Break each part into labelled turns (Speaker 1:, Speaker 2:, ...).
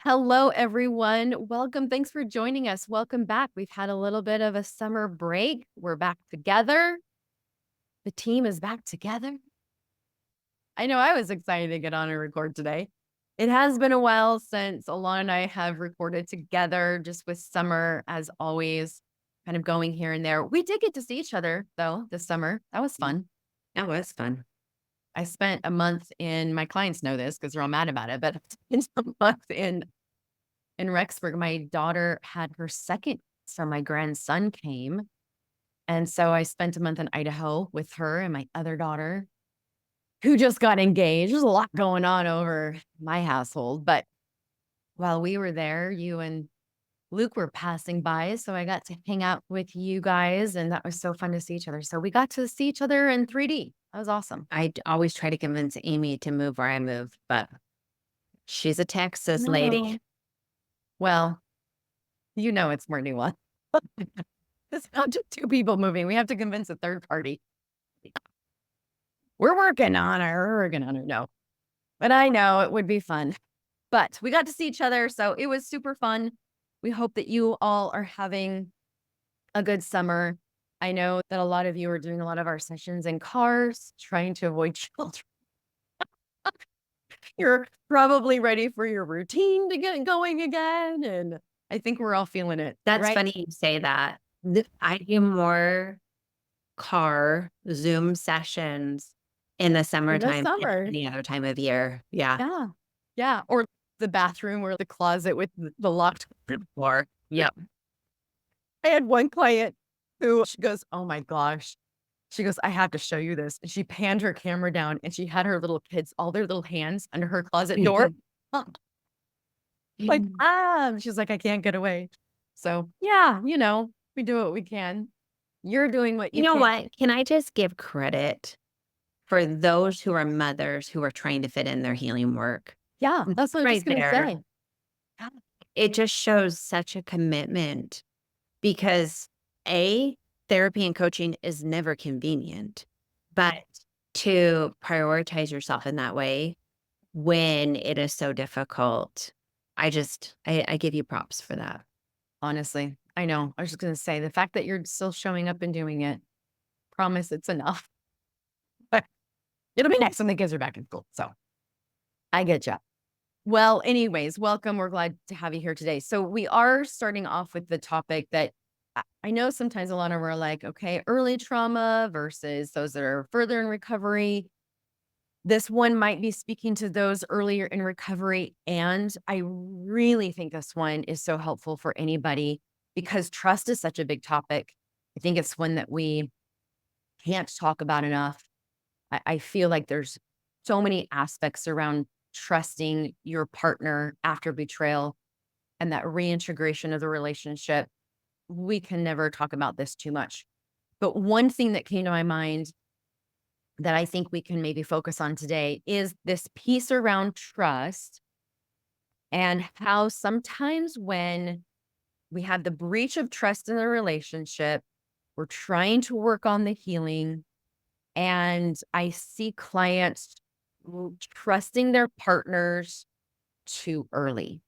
Speaker 1: Hello, everyone. Welcome. Thanks for joining us. Welcome back. We've had a little bit of a summer break. We're back together. The team is back together. I know I was excited to get on and record today. It has been a while since Alana and I have recorded together, just with summer, as always, kind of going here and there. We did get to see each other, though, this summer. That was fun.
Speaker 2: That was fun.
Speaker 1: I spent a month my clients know this because they're all mad about it, but I spent a month in Rexburg. My daughter had her second, so my grandson came. And so I spent a month in Idaho with her and my other daughter, who just got engaged. There's a lot going on over my household. But while we were there, you and Luke were passing by. So I got to hang out with you guys. And that was so fun to see each other. So we got to see each other in 3D. That was awesome.
Speaker 2: Always try to convince Amy to move where I move, but she's a Texas lady.
Speaker 1: No. Well, it's more nuanced. It's not just two people moving. We have to convince a third party. We're working on it. We're working on it. No, but I know it would be fun. But we got to see each other, so it was super fun. We hope that you all are having a good summer. I know that a lot of you are doing a lot of our sessions in cars, trying to avoid children. You're probably ready for your routine to get going again, and I think we're all feeling it.
Speaker 2: That's
Speaker 1: right?
Speaker 2: funny you say that. I do more car Zoom sessions in the
Speaker 1: In the
Speaker 2: summertime than
Speaker 1: summer.
Speaker 2: any other time of year. Yeah.
Speaker 1: Yeah. Yeah. Or the bathroom or the closet with the locked door.
Speaker 2: Yep.
Speaker 1: I had one client who she goes, "Oh my gosh." She goes, "I have to show you this." And she panned her camera down and she had her little kids, all their little hands under her closet door. Like, she's like, "I can't get away." So yeah, we do what we can. You're doing what
Speaker 2: You
Speaker 1: you
Speaker 2: know
Speaker 1: can.
Speaker 2: what? Can I just give credit for those who are mothers who are trying to fit in their healing work?
Speaker 1: Yeah, that's what I was
Speaker 2: Right
Speaker 1: just gonna
Speaker 2: there.
Speaker 1: say. Yeah.
Speaker 2: It just shows such a commitment because therapy and coaching is never convenient, but to prioritize yourself in that way when it is so difficult, I give you props for that.
Speaker 1: Honestly, I know. I was just gonna say the fact that you're still showing up and doing it, promise it's enough. But it'll be nice when the kids are back in school. So I get you. Well, anyways, welcome. We're glad to have you here today. So we are starting off with the topic that I know sometimes a lot of we're like, okay, early trauma versus those that are further in recovery. This one might be speaking to those earlier in recovery. And I really think this one is so helpful for anybody because trust is such a big topic. I think it's one that we can't talk about enough. I feel like there's so many aspects around trusting your partner after betrayal and that reintegration of the relationship. We can never talk about this too much. But one thing that came to my mind that I think we can maybe focus on today is this piece around trust and how sometimes when we have the breach of trust in the relationship, we're trying to work on the healing. And I see clients trusting their partners too early.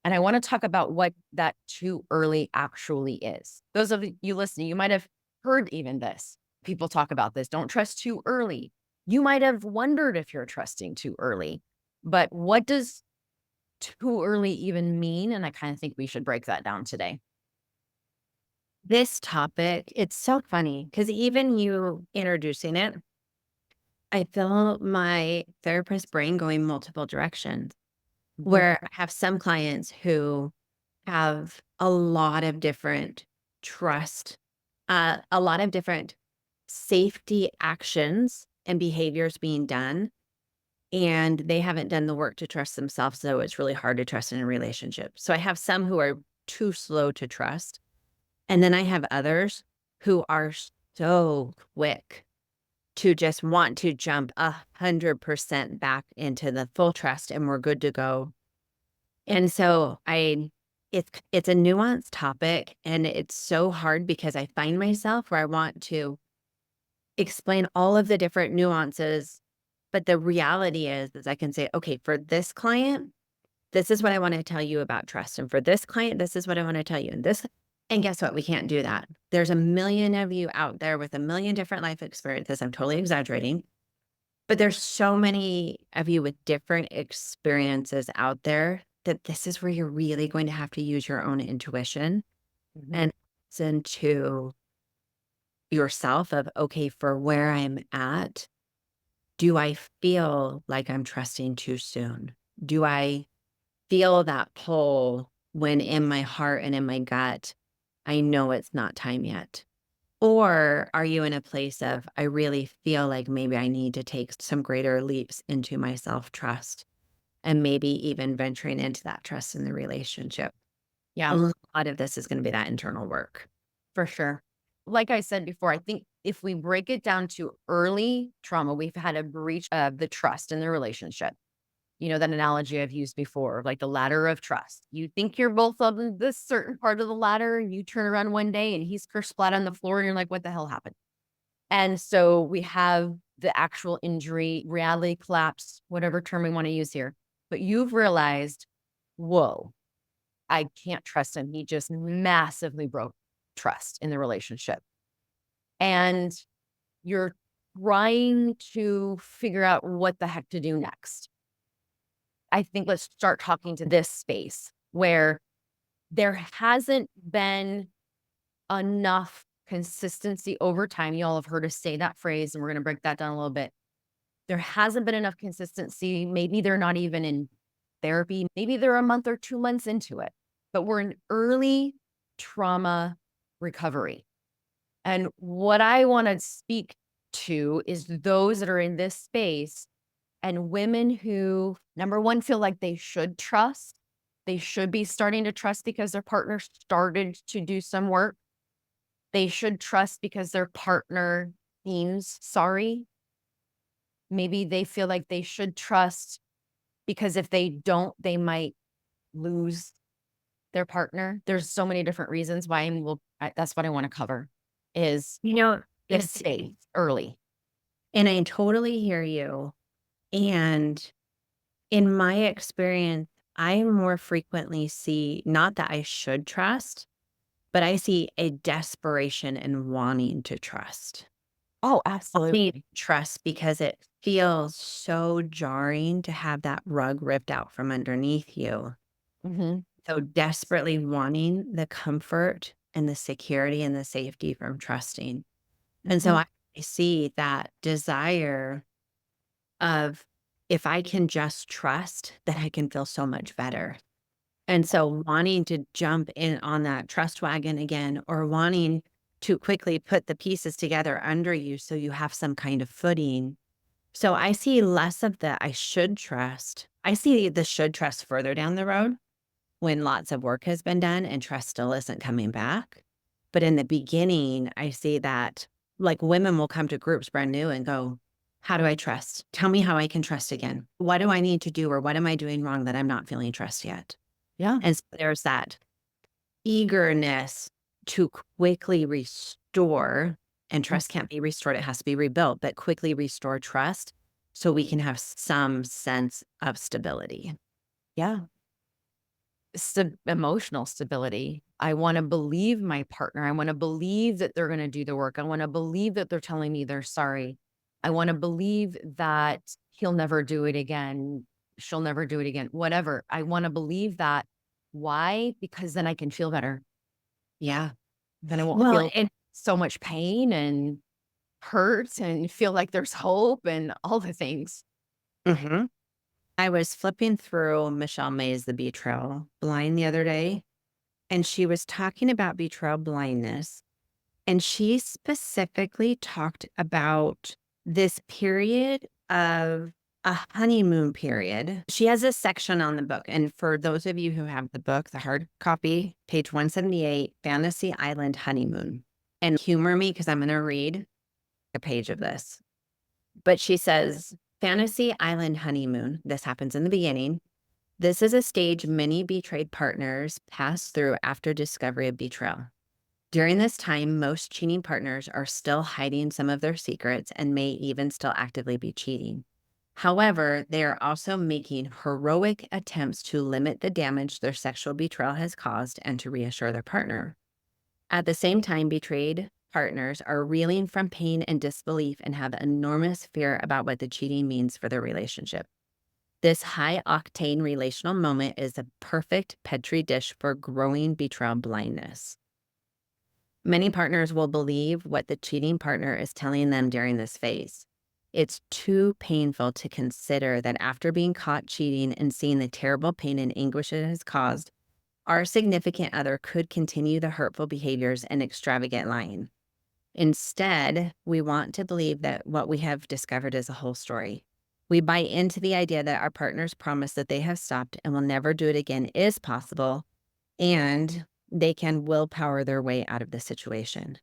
Speaker 1: And I want to talk about what that too early actually is. Those of you listening, you might have heard even this. People talk about this. Don't trust too early. You might have wondered if you're trusting too early. But what does too early even mean? And I kind of think we should break that down today.
Speaker 2: This topic, it's so funny because even you introducing it, I feel my therapist brain going multiple directions where I have some clients who have a lot of different trust, a lot of different safety actions and behaviors being done. And they haven't done the work to trust themselves. So it's really hard to trust in a relationship. So I have some who are too slow to trust. And then I have others who are so quick to just want to jump 100% back into the full trust and we're good to go. And so it's a nuanced topic and it's so hard because I find myself where I want to explain all of the different nuances. But the reality is I can say, okay, for this client, this is what I want to tell you about trust. And for this client, this is what I want to tell you. And guess what? We can't do that. There's a million of you out there with a million different life experiences. I'm totally exaggerating, but there's so many of you with different experiences out there that this is where you're really going to have to use your own intuition and listen to yourself of, okay, for where I'm at, do I feel like I'm trusting too soon? Do I feel that pull when in my heart and in my gut, I know it's not time yet? Or are you in a place of, I really feel like maybe I need to take some greater leaps into my self-trust and maybe even venturing into that trust in the relationship?
Speaker 1: Yeah,
Speaker 2: A lot of this is going to be that internal work.
Speaker 1: for sure. Like I said before, I think if we break it down to early trauma, we've had a breach of the trust in the relationship. You know, that analogy I've used before, like the ladder of trust. You think you're both on this certain part of the ladder, and you turn around one day and he's splat on the floor, and you're like, what the hell happened? And so we have the actual injury, reality collapse, whatever term we want to use here. But you've realized, whoa, I can't trust him. He just massively broke trust in the relationship. And you're trying to figure out what the heck to do next. I think let's start talking to this space where there hasn't been enough consistency over time. You all have heard us say that phrase, and we're going to break that down a little bit. There hasn't been enough consistency. Maybe they're not even in therapy. Maybe they're a month or 2 months into it, but we're in early trauma recovery. And what I want to speak to is those that are in this space and women who, number one, feel like they should trust. They should be starting to trust because their partner started to do some work. They should trust because their partner seems sorry. Maybe they feel like they should trust because if they don't, they might lose their partner. There's so many different reasons why, and that's what I want to cover is
Speaker 2: You know,
Speaker 1: this
Speaker 2: it's,
Speaker 1: space early.
Speaker 2: and I totally hear you. And in my experience, I more frequently see not that I should trust, but I see a desperation in wanting to trust.
Speaker 1: Oh,
Speaker 2: Wanting
Speaker 1: absolutely.
Speaker 2: to trust because it feels so jarring to have that rug ripped out from underneath you.
Speaker 1: Hmm.
Speaker 2: So desperately wanting the comfort and the security and the safety from trusting. And so
Speaker 1: Hmm.
Speaker 2: I see that desire of, if I can just trust, then I can feel so much better. And so wanting to jump in on that trust wagon again, or wanting to quickly put the pieces together under you so you have some kind of footing. So I see less of the I should trust. I see the should trust further down the road when lots of work has been done and trust still isn't coming back. But in the beginning, I see that, like, women will come to groups brand new and go, how do I trust? Tell me how I can trust again. What do I need to do, or what am I doing wrong that I'm not feeling trust yet?
Speaker 1: Yeah.
Speaker 2: And so there's that eagerness to quickly restore, and trust can't be restored. It has to be rebuilt, but quickly restore trust so we can have some sense of stability.
Speaker 1: Yeah. Emotional stability. I want to believe my partner. I want to believe that they're going to do the work. I want to believe that they're telling me they're sorry. I want to believe that he'll never do it again. She'll never do it again. Whatever. I want to believe that. Why? Because then I can feel better.
Speaker 2: Yeah.
Speaker 1: Then I won't
Speaker 2: Well,
Speaker 1: feel so much pain and hurt and feel like there's hope and all the things.
Speaker 2: mhm. I was flipping through Michelle May's The Betrayal Blind the other day, and she was talking about betrayal blindness. And she specifically talked about this period of a honeymoon period. She has a section on the book. And for those of you who have the book, the hard copy, page 178, Fantasy Island Honeymoon. And humor me because I'm going to read a page of this. But she says, Fantasy Island Honeymoon. This happens in the beginning. This is a stage many betrayed partners pass through after discovery of betrayal. During this time, most cheating partners are still hiding some of their secrets and may even still actively be cheating. However, they are also making heroic attempts to limit the damage their sexual betrayal has caused and to reassure their partner. At the same time, betrayed partners are reeling from pain and disbelief and have enormous fear about what the cheating means for their relationship. This high octane relational moment is a perfect petri dish for growing betrayal blindness. Many partners will believe what the cheating partner is telling them during this phase. It's too painful to consider that after being caught cheating and seeing the terrible pain and anguish it has caused, our significant other could continue the hurtful behaviors and extravagant lying. Instead, we want to believe that what we have discovered is a whole story. We buy into the idea that our partner's promise that they have stopped and will never do it again is possible, and they can willpower their way out of the situation.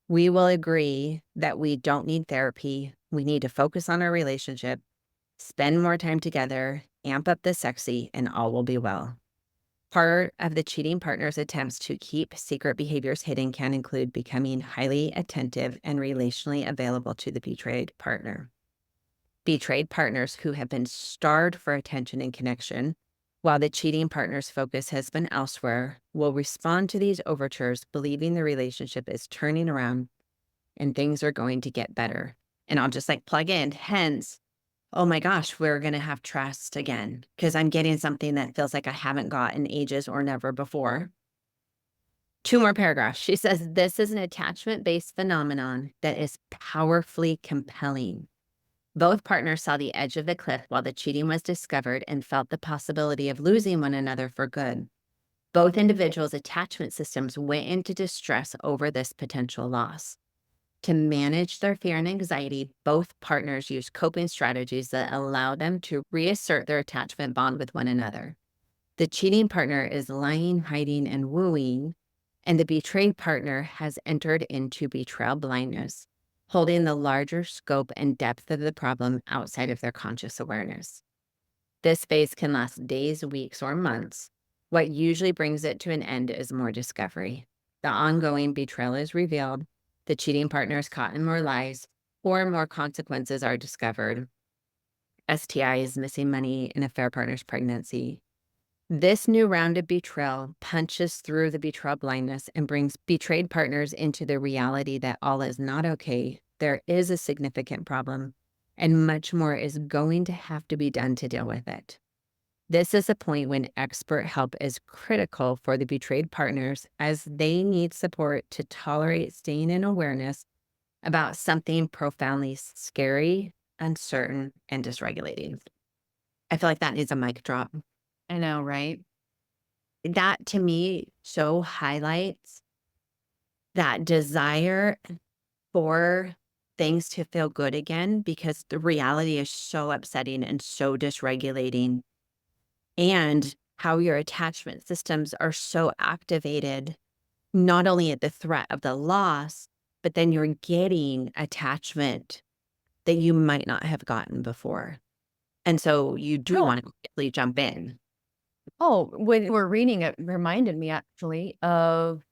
Speaker 2: We will agree that we don't need therapy. We need to focus on our relationship, spend more time together, amp up the sexy, and all will be well. Part of the cheating partner's attempts to keep secret behaviors hidden can include becoming highly attentive and relationally available to the betrayed partner. Betrayed partners who have been starved for attention and connection, while the cheating partner's focus has been elsewhere, will respond to these overtures believing the relationship is turning around and things are going to get better. And I'll just plug in, hence, oh my gosh, we're going to have trust again because I'm getting something that feels like I haven't got in ages or never before. 2 more paragraphs. She says, this is an attachment-based phenomenon that is powerfully compelling. Both partners saw the edge of the cliff while the cheating was discovered and felt the possibility of losing one another for good. Both individuals' attachment systems went into distress over this potential loss. To manage their fear and anxiety, both partners used coping strategies that allow them to reassert their attachment bond with one another. The cheating partner is lying, hiding, and wooing, and the betrayed partner has entered into betrayal blindness, holding the larger scope and depth of the problem outside of their conscious awareness. This phase can last days, weeks, or months. What usually brings it to an end is more discovery. The ongoing betrayal is revealed, the cheating partner is caught in more lies, or more consequences are discovered. STIs, missing money, an affair partner's pregnancy. This new round of betrayal punches through the betrayal blindness and brings betrayed partners into the reality that all is not okay. There is a significant problem, and much more is going to have to be done to deal with it. This is a point when expert help is critical for the betrayed partners as they need support to tolerate staying in awareness about something profoundly scary, uncertain, and dysregulating. I feel like that needs a mic drop.
Speaker 1: I know, right?
Speaker 2: That to me so highlights that desire for things to feel good again because the reality is so upsetting and so dysregulating, and how your attachment systems are so activated, not only at the threat of the loss, but then you're getting attachment that you might not have gotten before. And so you do
Speaker 1: No.
Speaker 2: want to quickly jump in.
Speaker 1: Oh, when you were reading it reminded me actually of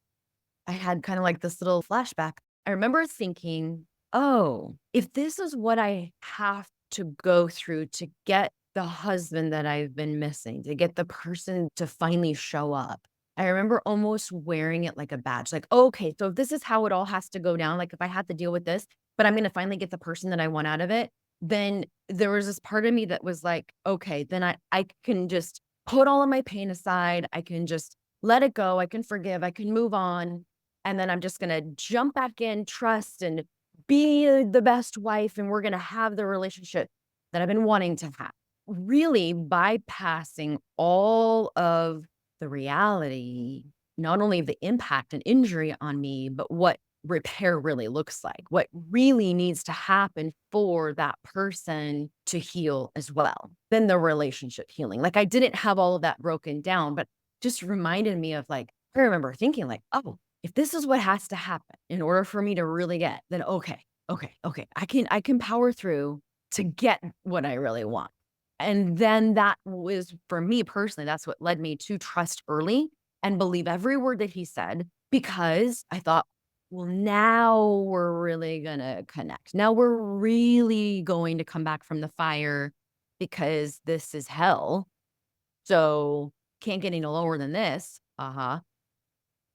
Speaker 1: I had kind of like this little flashback. I remember thinking, oh, if this is what I have to go through to get the husband that I've been missing, to get the person to finally show up. I remember almost wearing it like a badge. Like, okay, so if this is how it all has to go down, like if I had to deal with this, but I'm going to finally get the person that I want out of it, then there was this part of me that was like, okay, then I can just put all of my pain aside. I can just let it go. I can forgive. I can move on. And then I'm just going to jump back in, trust, and be the best wife. And we're going to have the relationship that I've been wanting to have. Really bypassing all of the reality, not only of the impact and injury on me, but what repair really looks like, what really needs to happen for that person to heal as well. Then the relationship healing. Like I didn't have all of that broken down, but just reminded me of like, I remember thinking like, oh, if this is what has to happen in order for me to really get, then okay, I can power through to get what I really want. And then that was for me personally, that's what led me to trust early and believe every word that he said, because I thought, well, now we're really gonna connect. Now we're really going to come back from the fire because this is hell. So can't get any lower than this.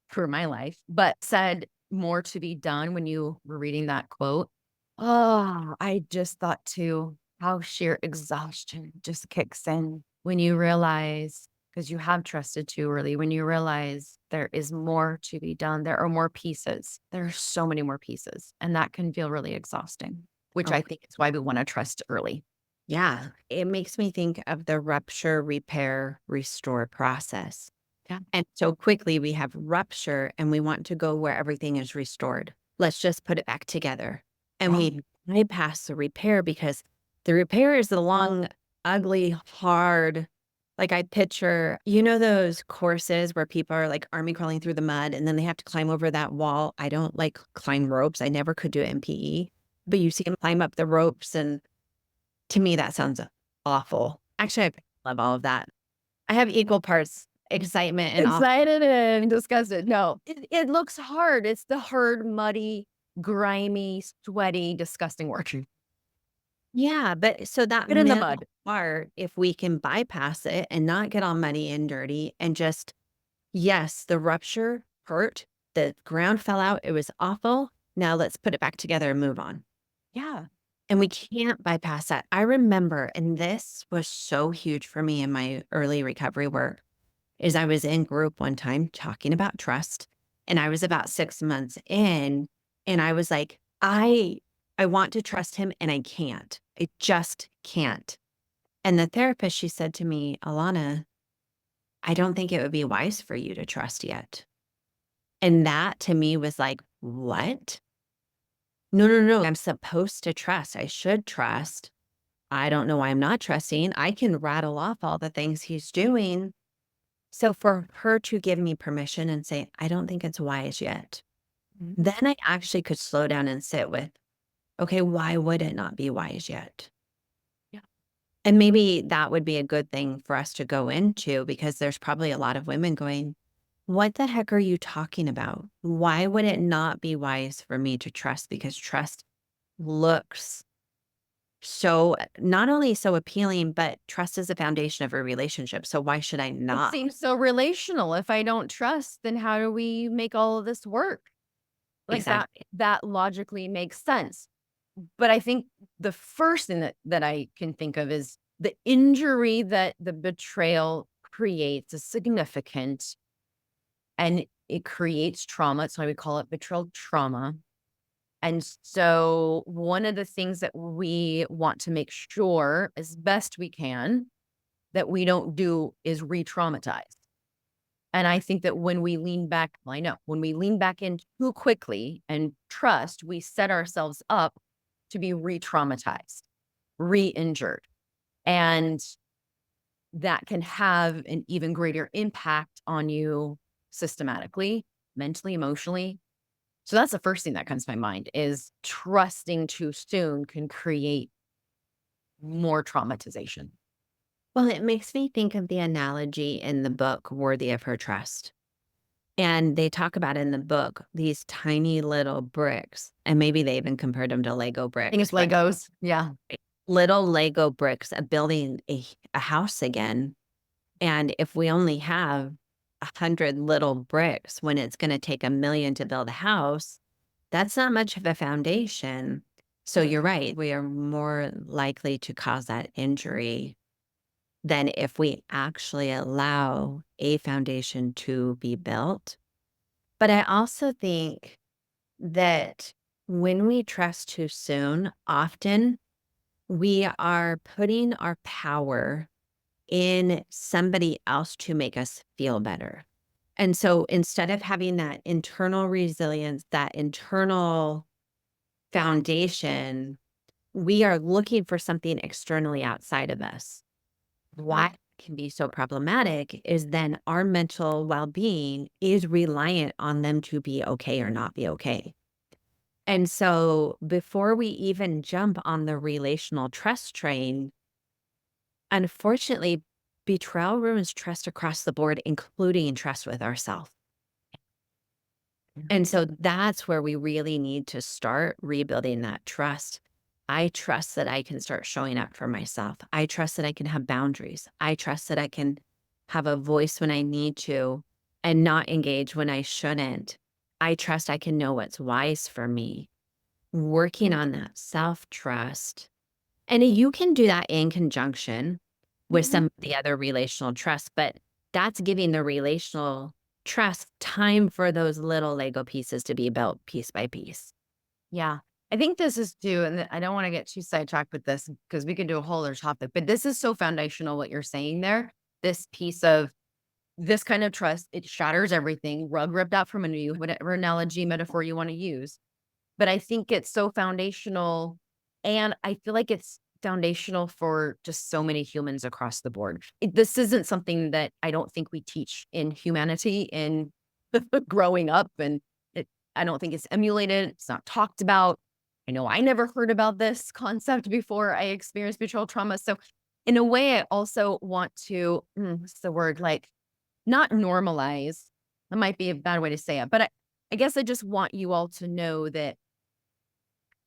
Speaker 1: For my life, but said more to be done when you were reading that quote. Oh, I just thought too how sheer exhaustion just kicks in when you realize, because you have trusted too early, when you realize there is more to be done. There are more pieces. There are so many more pieces. And that can feel really exhausting, which
Speaker 2: Oh,
Speaker 1: I think is why we want to trust early.
Speaker 2: yeah. It makes me think of the rupture, repair, restore process.
Speaker 1: Yeah.
Speaker 2: And so quickly we have rupture and we want to go where everything is restored. Let's just put it back together. And we bypass the repair because the repair is the long, ugly, hard. Like I picture, those courses where people are like army crawling through the mud and then they have to climb over that wall. I don't like climb ropes. I never could do it in PE, but you see them climb up the ropes. And to me, that sounds awful. Actually, I love all of that. I have equal parts excitement and awe.
Speaker 1: Excited and disgusted. No, it looks hard. It's the hard, muddy, grimy, sweaty, disgusting work.
Speaker 2: Yeah, but so that
Speaker 1: Get in the
Speaker 2: middle
Speaker 1: mud.
Speaker 2: part, if we can bypass it and not get all muddy and dirty and just, yes, the rupture hurt, the ground fell out, it was awful. Now let's put it back together and move on.
Speaker 1: Yeah.
Speaker 2: And we can't bypass that. I remember, and this was so huge for me in my early recovery work, is I was in group one time talking about trust, and I was about 6 months in, and I was like, I want to trust him and I can't. I just can't. And the therapist, she said to me, Alana, I don't think it would be wise for you to trust yet. And that to me was like, what? No, no, no. I'm supposed to trust. I should trust. I don't know why I'm not trusting. I can rattle off all the things he's doing. So for her to give me permission and say, I don't think it's wise yet, then I actually could slow down and sit with, okay, why would it not be wise yet?
Speaker 1: Yeah.
Speaker 2: And maybe that would be a good thing for us to go into because there's probably a lot of women going, what the heck are you talking about? Why would it not be wise for me to trust? Because trust looks so not only so appealing, but trust is the foundation of a relationship. So why should I
Speaker 1: It
Speaker 2: not?
Speaker 1: seems so relational. If I don't trust, then how do we make all of this work? Like
Speaker 2: Exactly.
Speaker 1: that logically makes sense. But I think the first thing that I can think of is the injury that the betrayal creates is significant, and it creates trauma. That's why we call it betrayal trauma. And so one of the things that we want to make sure as best we can that we don't do is re-traumatize. And I think that when we lean back, well, I know when we lean back in too quickly and trust, we set ourselves up to be re-traumatized, re-injured. And that can have an even greater impact on you systematically, mentally, emotionally. So that's the first thing that comes to my mind is trusting too soon can create more traumatization.
Speaker 2: Well, it makes me think of the analogy in the book, Worthy of Her Trust. And they talk about in the book these tiny little bricks, and maybe they even compared them to Lego
Speaker 1: I think it's
Speaker 2: bricks, but
Speaker 1: Legos. Yeah.
Speaker 2: little Lego bricks of building a house again. And if we only have 100 little bricks when it's going to take 1,000,000 to build a house, that's not much of a foundation. So you're right. We are more likely to cause that injury than if we actually allow a foundation to be built. But I also think that when we trust too soon, often we are putting our power in somebody else to make us feel better. And so instead of having that internal resilience, that internal foundation, we are looking for something externally outside of us. Why it can be so problematic is then our mental well-being is reliant on them to be okay or not be okay. And so before we even jump on the relational trust train, unfortunately, betrayal ruins trust across the board, including trust with ourselves. And so that's where we really need to start rebuilding that trust. I trust that I can start showing up for myself. I trust that I can have boundaries. I trust that I can have a voice when I need to and not engage when I shouldn't. I trust I can know what's wise for me. Working on that self trust. And you can do that in conjunction with
Speaker 1: Mhm.
Speaker 2: some of the other relational trust, but that's giving the relational trust time for those little Lego pieces to be built piece by piece.
Speaker 1: Yeah. I think this is too, and I don't want to get too sidetracked with this because we could do a whole other topic, but this is so foundational what you're saying there. This piece of this kind of trust, it shatters everything, rug ripped out from under you, whatever analogy, metaphor you want to use. But I think it's so foundational. And I feel like it's foundational for just so many humans across the board. This isn't something that I don't think we teach in humanity in growing up. And I don't think it's emulated. It's not talked about. I know I never heard about this concept before I experienced betrayal trauma. So, in a way, I also want to, what's the word? Like, not normalize. That might be a bad way to say it. But I guess I just want you all to know that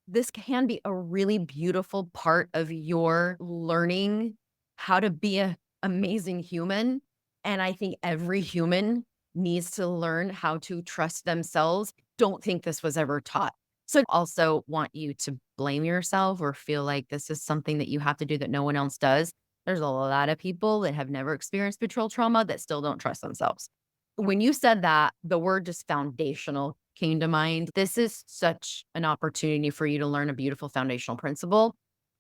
Speaker 1: this can be a really beautiful part of your learning how to be a amazing human. And I think every human needs to learn how to trust themselves. Don't think this was ever taught. So I also want you to blame yourself or feel like this is something that you have to do that no one else does. There's a lot of people that have never experienced betrayal trauma that still don't trust themselves. When you said that, the word just foundational came to mind. This is such an opportunity for you to learn a beautiful foundational principle.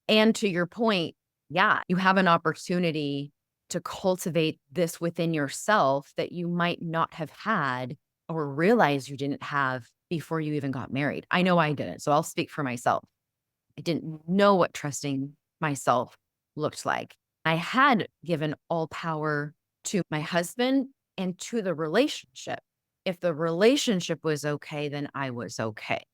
Speaker 1: And to your point, yeah, you have an opportunity to cultivate this within yourself that you might not have had or realize you didn't have before you even got married. I know I didn't. So I'll speak for myself. I didn't know what trusting myself looked like. I had given all power to my husband and to the relationship. If the relationship was okay, then I was okay.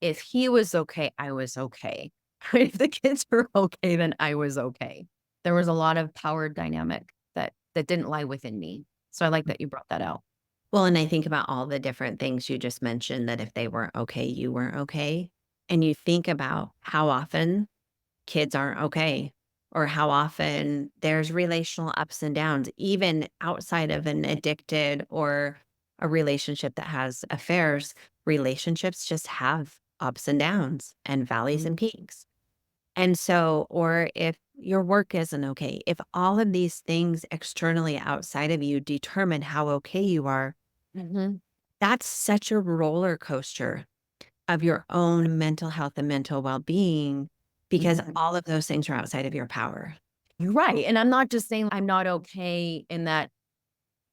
Speaker 1: If he was okay, I was okay. If the kids were okay, then I was okay. There was a lot of power dynamic that didn't lie within me. So I like that you brought that out.
Speaker 2: Well, and I think about all the different things you just mentioned that if they weren't okay, you weren't okay. And you think about how often kids aren't okay or how often there's relational ups and downs, even outside of an addicted or a relationship that has affairs. Relationships just have ups and downs and valleys and peaks. And so, or if your work isn't okay, if all of these things externally outside of you determine how okay you are,
Speaker 1: Mhm.
Speaker 2: that's such a roller coaster of your own mental health and mental well being because
Speaker 1: Mhm.
Speaker 2: all of those things are outside of your power.
Speaker 1: You're right. And I'm not just saying I'm not okay in that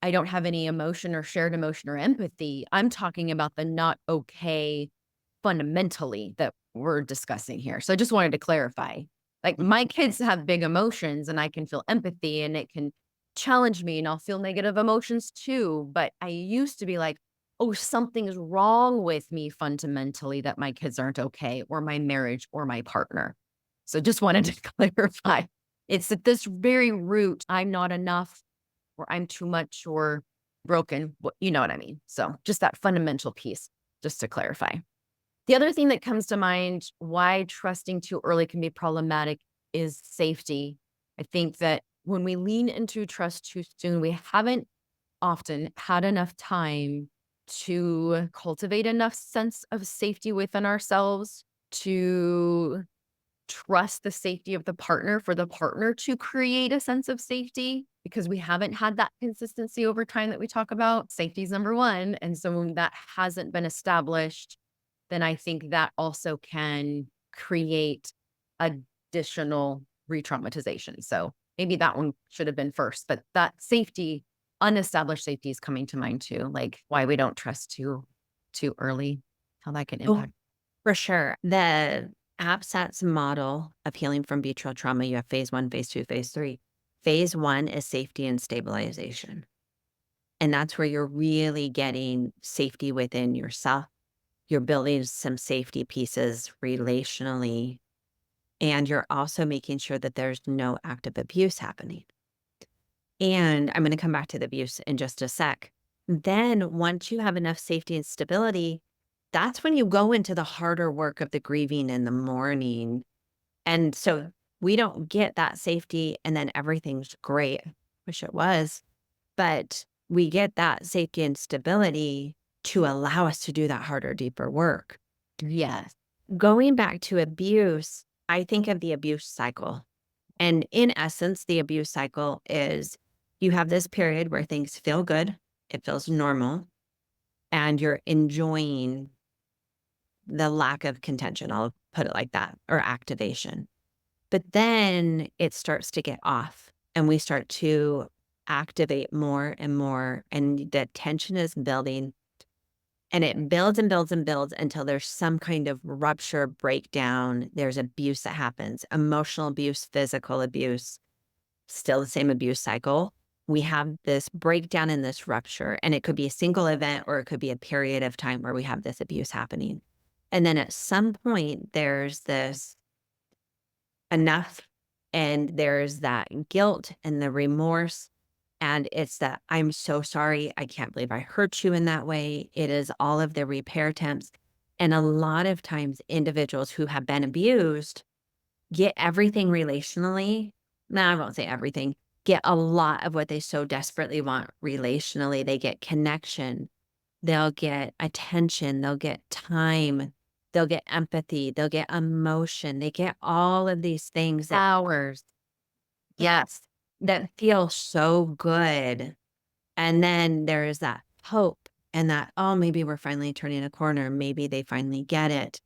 Speaker 1: I don't have any emotion or shared emotion or empathy. I'm talking about the not okay fundamentally that we're discussing here. So I just wanted to clarify. Like my kids have big emotions and I can feel empathy and it can challenge me and I'll feel negative emotions too. But I used to be like, oh, something's wrong with me fundamentally that my kids aren't okay or my marriage or my partner. So just wanted to clarify. It's at this very root, I'm not enough or I'm too much or broken. You know what I mean? So just that fundamental piece, just to clarify. The other thing that comes to mind why trusting too early can be problematic is safety. I think that when we lean into trust too soon, we haven't often had enough time to cultivate enough sense of safety within ourselves to trust the safety of the partner for the partner to create a sense of safety because we haven't had that consistency over time that we talk about. Safety is number one. And so when that hasn't been established, then I think that also can create additional re-traumatization. So maybe that one should have been first, but that safety, unestablished safety is coming to mind too, like why we don't trust too early, how that can
Speaker 2: Oh,
Speaker 1: impact.
Speaker 2: for sure. The APSATS model of healing from betrayal trauma, you have phase one, phase two, phase three. Phase one is safety and stabilization. And that's where you're really getting safety within yourself. You're building some safety pieces relationally, and you're also making sure that there's no active abuse happening. And I'm going to come back to the abuse in just a sec. Then, once you have enough safety and stability, that's when you go into the harder work of the grieving and the mourning And so we don't get that safety and then everything's great. Wish it was, but we get that safety and stability to allow us to do that harder, deeper work.
Speaker 1: Yes.
Speaker 2: Going back to abuse, I think of the abuse cycle. And in essence, the abuse cycle is you have this period where things feel good, it feels normal, and you're enjoying the lack of contention. I'll put it like that, or activation. But then it starts to get off and we start to activate more and more. And the tension is building and it builds and builds and builds until there's some kind of rupture, breakdown. There's abuse that happens, emotional abuse, physical abuse, still the same abuse cycle. We have this breakdown in this rupture, and it could be a single event or it could be a period of time where we have this abuse happening. And then at some point, there's this enough, and there's that guilt and the remorse. And it's that I'm so sorry. I can't believe I hurt you in that way. It is all of the repair attempts. And a lot of times, individuals who have been abused get everything relationally. No, I won't say everything, get a lot of what they so desperately want relationally. They get connection, they'll get attention, they'll get time, they'll get empathy, they'll get emotion, they get all of these things that,
Speaker 1: Hours.
Speaker 2: yes, that feel so good. And then there is that hope and that, oh, maybe we're finally turning a corner. Maybe they finally get it.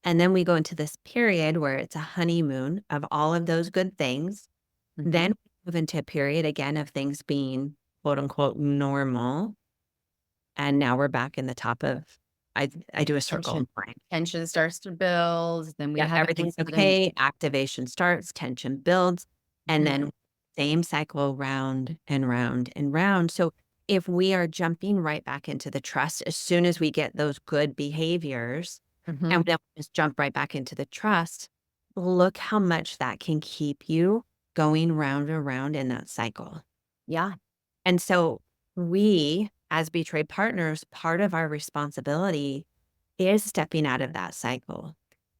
Speaker 2: And then we go into this period where it's a honeymoon of all of those good things. Then
Speaker 1: Mhm.
Speaker 2: we move into a period again of things being quote unquote normal. And now we're back in the top of, I do a circle.
Speaker 1: Tension. Tension starts to build. Then we
Speaker 2: Yeah,
Speaker 1: have
Speaker 2: everything's
Speaker 1: incident.
Speaker 2: okay. Activation starts, tension builds, and
Speaker 1: Mhm.
Speaker 2: then same cycle round and round and round. So if we are jumping right back into the trust as soon as we get those good behaviors, and
Speaker 1: Mhm.
Speaker 2: then we just jump right back into the trust, look how much that can keep you going round and round in that cycle.
Speaker 1: Yeah.
Speaker 2: And so we, as betrayed partners, part of our responsibility is stepping out of that cycle,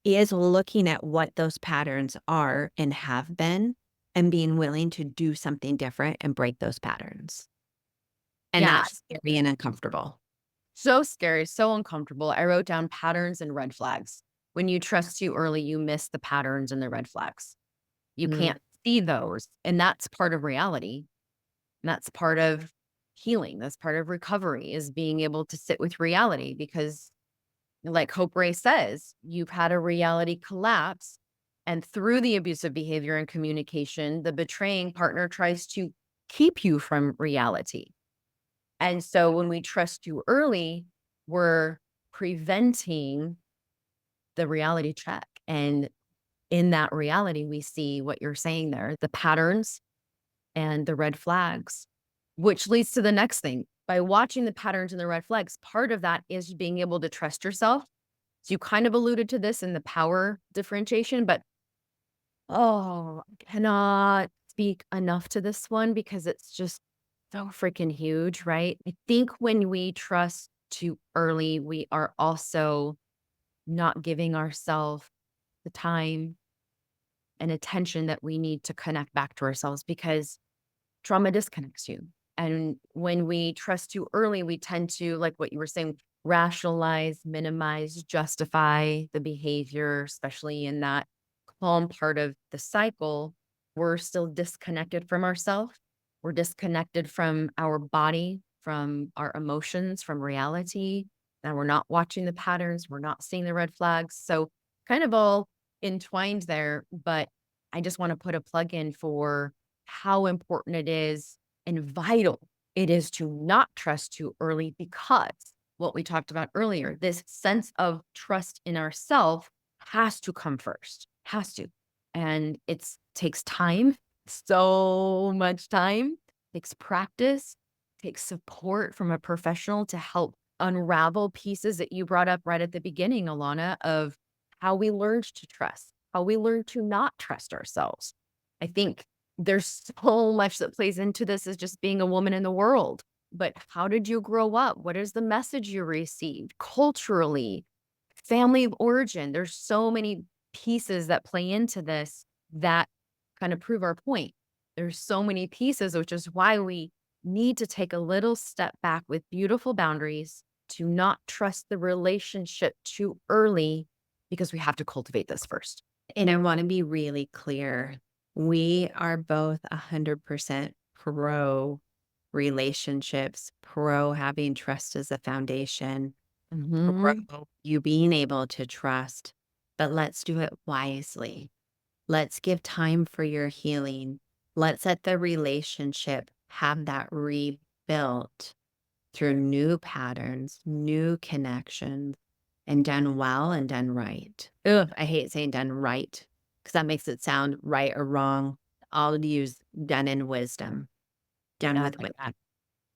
Speaker 2: is looking at what those patterns are and have been, and being willing to do something different and break those patterns. And
Speaker 1: Yeah.
Speaker 2: that's scary and uncomfortable.
Speaker 1: So scary, so uncomfortable. I wrote down patterns and red flags. When you trust too early, you miss the patterns and the red flags. You
Speaker 2: Mm,
Speaker 1: can't see those. And that's part of reality. And that's part of healing. That's part of recovery is being able to sit with reality because, like Hope Ray says, you've had a reality collapse. And through the abusive behavior and communication, the betraying partner tries to keep you from reality. And so when we trust too early, we're preventing the reality check. And in that reality, we see what you're saying there, the patterns and the red flags, which leads to the next thing. By watching the patterns and the red flags, part of that is being able to trust yourself. So you kind of alluded to this in the power differentiation, but oh, I cannot speak enough to this one because it's just so freaking huge, right? I think when we trust too early, we are also not giving ourselves the time and attention that we need to connect back to ourselves because trauma disconnects you. And when we trust too early, we tend to, like what you were saying, rationalize, minimize, justify the behavior, especially in that calm part of the cycle. We're still disconnected from ourselves. We're disconnected from our body, from our emotions, from reality. And we're not watching the patterns. We're not seeing the red flags. So, kind of all entwined there. But I just want to put a plug in for how important it is and vital it is to not trust too early because what we talked about earlier, this sense of trust in ourself has to come first, has to. And it takes time, so much time, takes practice, takes support from a professional to help unravel pieces that you brought up right at the beginning, Alana, of how we learned to trust, how we learned to not trust ourselves. I think there's so much that plays into this as just being a woman in the world. But how did you grow up? What is the message you received culturally? Family of origin. There's so many pieces that play into this that kind of prove our point. There's so many pieces, which is why we need to take a little step back with beautiful boundaries to not trust the relationship too early because we have to cultivate this first.
Speaker 2: And I want to be really clear. We are both 100% pro relationships, pro having trust as a foundation, pro
Speaker 1: Mhm.
Speaker 2: you being able to trust, but let's do it wisely. Let's give time for your healing. Let's let the relationship have that rebuilt through new patterns, new connections, and done well and done right. Ugh, I hate saying done right because that makes it sound right or wrong. I'll use done in wisdom, done
Speaker 1: I
Speaker 2: with
Speaker 1: like
Speaker 2: wisdom.
Speaker 1: that.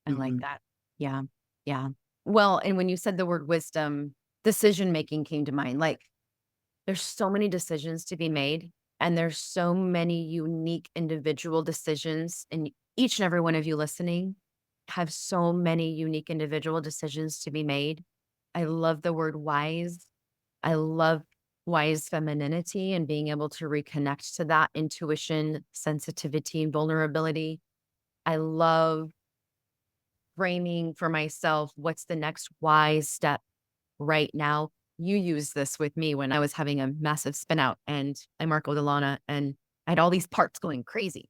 Speaker 1: I like
Speaker 2: Mhm.
Speaker 1: that. Yeah. Yeah. Well, and when you said the word wisdom, decision making came to mind. Like, there's so many decisions to be made, and there's so many unique individual decisions, and each and every one of you listening have so many unique individual decisions to be made. I love the word wise. I love wise femininity and being able to reconnect to that intuition, sensitivity, and vulnerability. I love framing for myself what's the next wise step right now. You used this with me when I was having a massive spin out and I marked Alana and I had all these parts going crazy.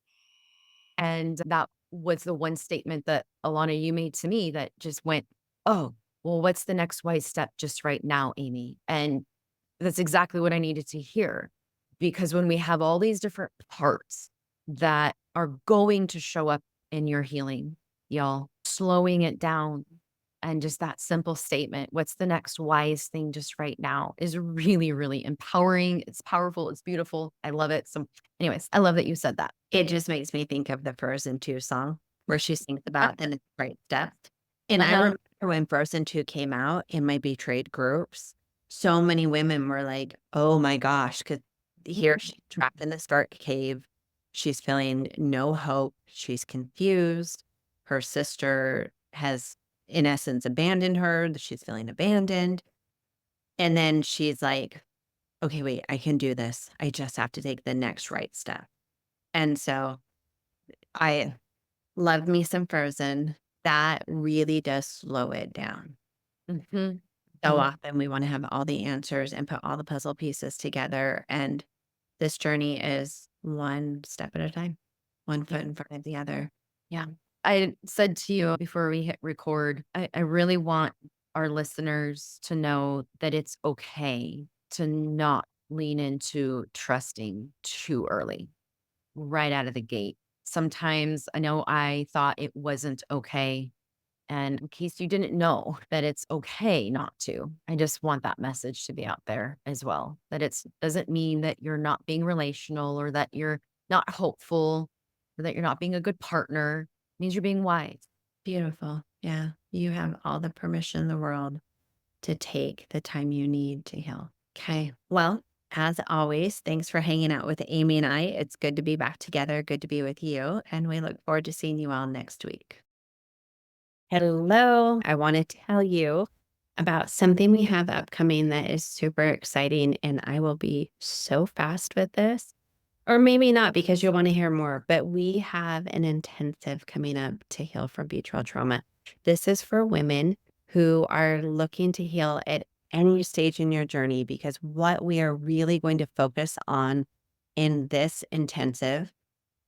Speaker 1: And that was the one statement that Alana, you made to me that just went, oh, well, what's the next wise step just right now, Amie? And that's exactly what I needed to hear. Because when we have all these different parts that are going to show up in your healing, y'all, slowing it down and just that simple statement, what's the next wise thing just right now is really, really empowering. It's powerful. It's beautiful. I love it. So, anyways, I love that you said that.
Speaker 2: It just makes me think of the Frozen 2 song where she sings about the next right step. And I
Speaker 1: Uh-huh.
Speaker 2: remember when Frozen 2 came out in my betrayed groups, so many women were like, oh my gosh, because here she's trapped in this dark cave. She's feeling no hope. She's confused. Her sister has, in essence, abandoned her. She's feeling abandoned. And then she's like, okay, wait, I can do this. I just have to take the next right step. And so I love me some Frozen. That really does slow it down.
Speaker 1: Mhm.
Speaker 2: So
Speaker 1: Mhm.
Speaker 2: often we want to have all the answers and put all the puzzle pieces together. And this journey is one step at a time, one
Speaker 1: Yeah.
Speaker 2: foot in front of the other.
Speaker 1: Yeah. I said to you before we hit record, I really want our listeners to know that it's okay to not lean into trusting too early, right out of the gate. Sometimes I know I thought it wasn't okay. And in case you didn't know that it's okay not to, I just want that message to be out there as well. That it's doesn't mean that you're not being relational or that you're not hopeful or that you're not being a good partner. It means you're being wise.
Speaker 2: Beautiful. Yeah. You have all the permission in the world to take the time you need to heal. Okay. Well, as always, thanks for hanging out with Amie and I. It's good to be back together. Good to be with you. And we look forward to seeing you all next week. Hello. I want to tell you about something we have upcoming that is super exciting. And I will be so fast with this, or maybe not because you'll want to hear more, but we have an intensive coming up to heal from betrayal trauma. This is for women who are looking to heal at any stage in your journey, because what we are really going to focus on in this intensive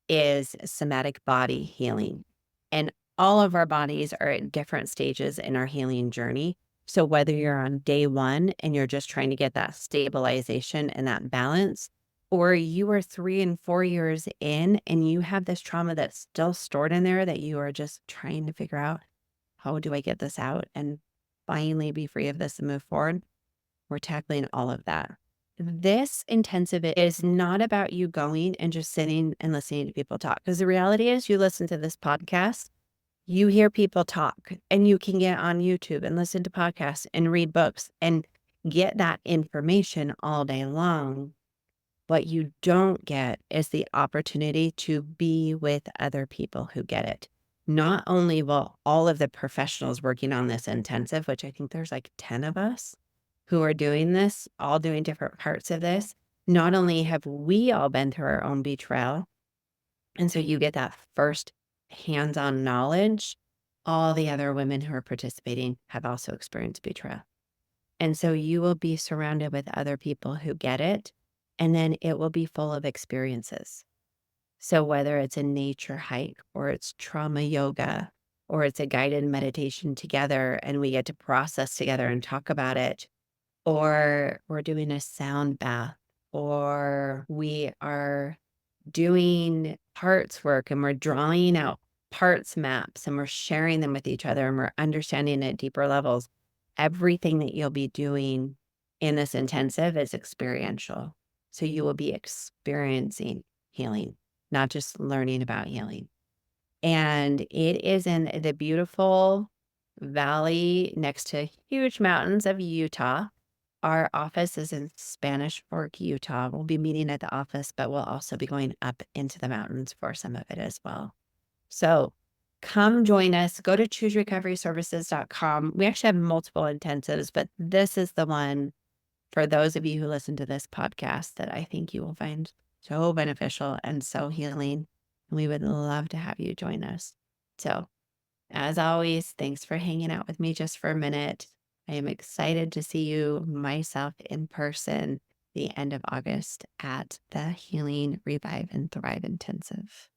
Speaker 2: is somatic body healing. And all of our bodies are at different stages in our healing journey. So whether you're on day one and you're just trying to get that stabilization and that balance, or you are 3 and 4 years in and you have this trauma that's still stored in there that you are just trying to figure out, how do I get this out and finally be free of this and move forward? We're tackling all of that. This intensive is not about you going and just sitting and listening to people talk. Because the reality is, you listen to this podcast, you hear people talk, and you can get on YouTube and listen to podcasts and read books and get that information all day long. What you don't get is the opportunity to be with other people who get it. Not only will all of the professionals working on this intensive, which I think there's like 10 of us who are doing this, all doing different parts of this, not only have we all been through our own betrayal, and so you get that first hands-on knowledge, all the other women who are participating have also experienced betrayal. And so you will be surrounded with other people who get it, and then it will be full of experiences. So whether it's a nature hike or it's trauma yoga or it's a guided meditation together and we get to process together and talk about it, or we're doing a sound bath, or we are doing parts work and we're drawing out parts maps and we're sharing them with each other and we're understanding at deeper levels. Everything that you'll be doing in this intensive is experiential. So you will be experiencing healing, not just learning about healing. And it is in the beautiful valley next to huge mountains of Utah. Our office is in Spanish Fork, Utah. We'll be meeting at the office, but we'll also be going up into the mountains for some of it as well. So come join us. Go to chooserecoveryservices.com. We actually have multiple intensives, but this is the one for those of you who listen to this podcast that I think you will find so beneficial and so healing. We would love to have you join us. So, as always, thanks for hanging out with me just for a minute. I am excited to see you myself in person the end of August at the Healing, Revive, and Thrive Intensive.